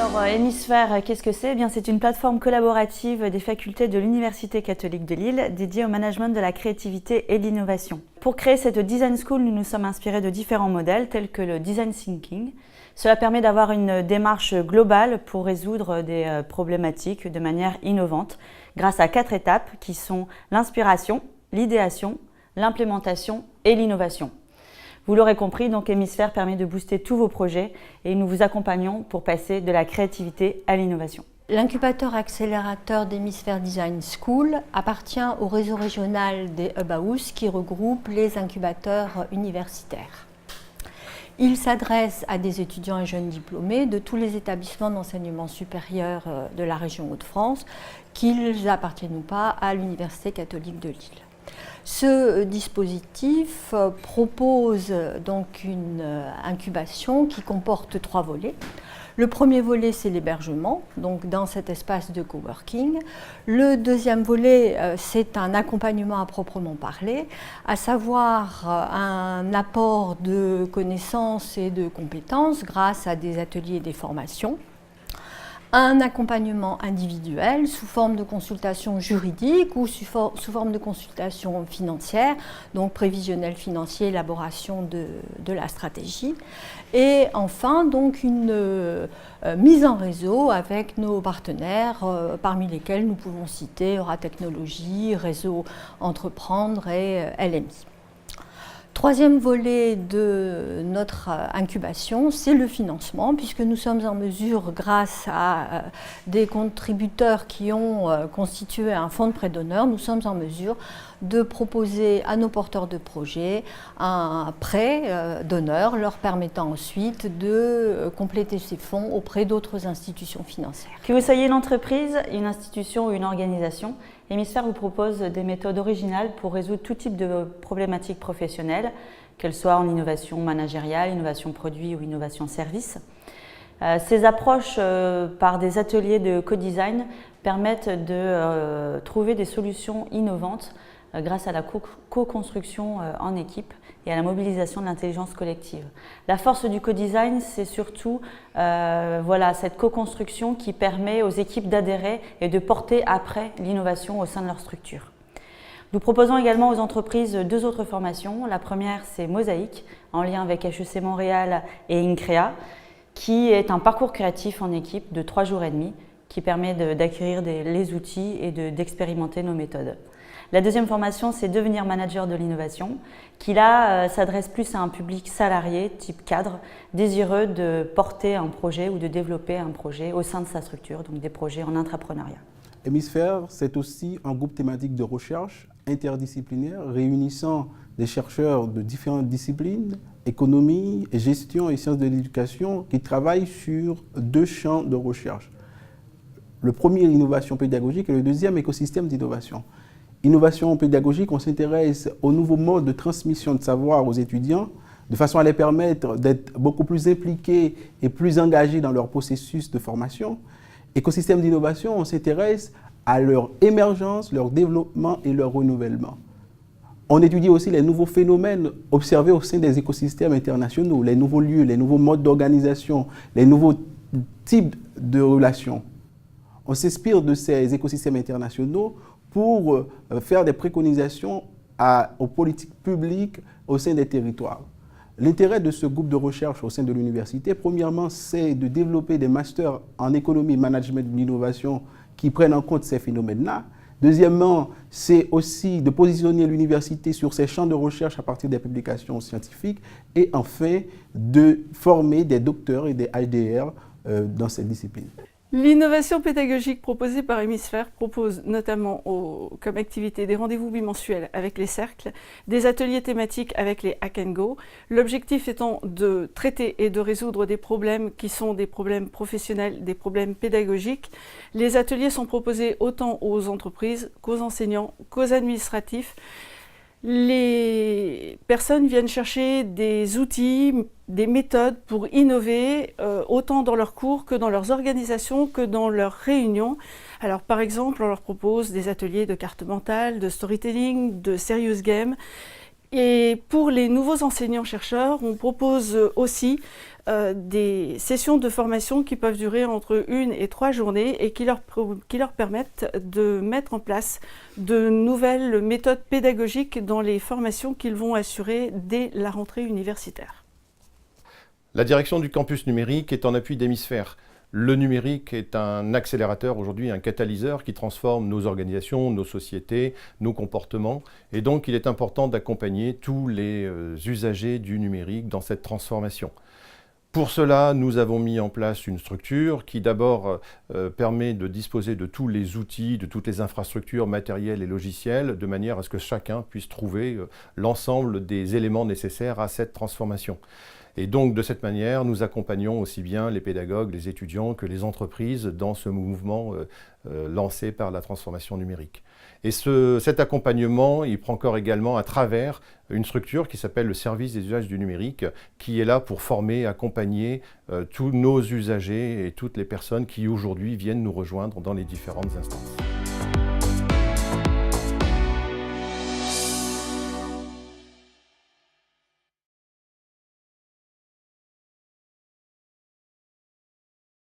Alors, Hémisphère, qu'est-ce que c'est? Eh bien, c'est une plateforme collaborative des facultés de l'Université catholique de Lille dédiée au management de la créativité et de l'innovation. Pour créer cette Design School, nous nous sommes inspirés de différents modèles tels que le Design Thinking. Cela permet d'avoir une démarche globale pour résoudre des problématiques de manière innovante grâce à 4 étapes qui sont l'inspiration, l'idéation, l'implémentation et l'innovation. Vous l'aurez compris, donc Hémisphère permet de booster tous vos projets et nous vous accompagnons pour passer de la créativité à l'innovation. L'incubateur accélérateur d'Hémisphère Design School appartient au réseau régional des Hub House qui regroupe les incubateurs universitaires. Il s'adresse à des étudiants et jeunes diplômés de tous les établissements d'enseignement supérieur de la région Hauts-de-France, qu'ils appartiennent ou pas à l'Université catholique de Lille. Ce dispositif propose donc une incubation qui comporte 3 volets. Le premier volet, c'est l'hébergement, donc dans cet espace de coworking. Le deuxième volet, c'est un accompagnement à proprement parler, à savoir un apport de connaissances et de compétences grâce à des ateliers et des formations. Un accompagnement individuel sous forme de consultation juridique ou sous forme de consultation financière, donc prévisionnel financier, élaboration de la stratégie. Et enfin, donc une mise en réseau avec nos partenaires, parmi lesquels nous pouvons citer Aura Technologies, Réseau Entreprendre et LMI. Troisième volet de notre incubation, c'est le financement, puisque nous sommes en mesure, grâce à des contributeurs qui ont constitué un fonds de prêt d'honneur, nous sommes en mesure de proposer à nos porteurs de projets un prêt d'honneur, leur permettant ensuite de compléter ces fonds auprès d'autres institutions financières. Que vous soyez une entreprise, une institution ou une organisation, Hémisphère vous propose des méthodes originales pour résoudre tout type de problématiques professionnelles, qu'elles soient en innovation managériale, innovation produit ou innovation service. Ces approches par des ateliers de co-design permettent de trouver des solutions innovantes grâce à la co-construction en équipe et à la mobilisation de l'intelligence collective. La force du co-design, c'est surtout cette co-construction qui permet aux équipes d'adhérer et de porter après l'innovation au sein de leur structure. Nous proposons également aux entreprises 2 autres formations. La première, c'est Mosaïque, en lien avec HEC Montréal et INCREA, qui est un parcours créatif en équipe de 3 jours et demi qui permet d'acquérir les outils et d'expérimenter nos méthodes. La deuxième formation, c'est Devenir manager de l'innovation, qui là s'adresse plus à un public salarié, type cadre, désireux de porter un projet ou de développer un projet au sein de sa structure, donc des projets en intrapreneuriat. Hémisphère, c'est aussi un groupe thématique de recherche interdisciplinaire réunissant des chercheurs de différentes disciplines, économie, gestion et sciences de l'éducation, qui travaillent sur 2 champs de recherche. Le premier, l'innovation pédagogique, et le deuxième, écosystème d'innovation. Innovation pédagogique, on s'intéresse aux nouveaux modes de transmission de savoir aux étudiants, de façon à les permettre d'être beaucoup plus impliqués et plus engagés dans leur processus de formation. Écosystème d'innovation, on s'intéresse à leur émergence, leur développement et leur renouvellement. On étudie aussi les nouveaux phénomènes observés au sein des écosystèmes internationaux, les nouveaux lieux, les nouveaux modes d'organisation, les nouveaux types de relations. On s'inspire de ces écosystèmes internationaux pour faire des préconisations aux politiques publiques au sein des territoires. L'intérêt de ce groupe de recherche au sein de l'université, premièrement, c'est de développer des masters en économie, management de l'innovation qui prennent en compte ces phénomènes-là. Deuxièmement, c'est aussi de positionner l'université sur ces champs de recherche à partir des publications scientifiques. Et enfin, de former des docteurs et des HDR dans cette discipline. L'innovation pédagogique proposée par Hémisphère propose notamment comme activité des rendez-vous bimensuels avec les cercles, des ateliers thématiques avec les Hack & Go, l'objectif étant de traiter et de résoudre des problèmes qui sont des problèmes professionnels, des problèmes pédagogiques. Les ateliers sont proposés autant aux entreprises qu'aux enseignants, qu'aux administratifs. Les personnes viennent chercher des outils, des méthodes pour innover, autant dans leurs cours que dans leurs organisations, que dans leurs réunions. Alors par exemple, on leur propose des ateliers de carte mentale, de storytelling, de serious game. Et pour les nouveaux enseignants-chercheurs, on propose aussi des sessions de formation qui peuvent durer entre 1 et 3 journées et qui leur permettent de mettre en place de nouvelles méthodes pédagogiques dans les formations qu'ils vont assurer dès la rentrée universitaire. La direction du campus numérique est en appui d'Hémisphère. Le numérique est un accélérateur aujourd'hui, un catalyseur qui transforme nos organisations, nos sociétés, nos comportements. Et donc, il est important d'accompagner tous les usagers du numérique dans cette transformation. Pour cela, nous avons mis en place une structure qui d'abord permet de disposer de tous les outils, de toutes les infrastructures matérielles et logicielles, de manière à ce que chacun puisse trouver l'ensemble des éléments nécessaires à cette transformation. Et donc, de cette manière, nous accompagnons aussi bien les pédagogues, les étudiants que les entreprises dans ce mouvement lancé par la transformation numérique. Et cet accompagnement, il prend corps également à travers une structure qui s'appelle le service des usages du numérique, qui est là pour former, accompagner tous nos usagers et toutes les personnes qui aujourd'hui viennent nous rejoindre dans les différentes instances.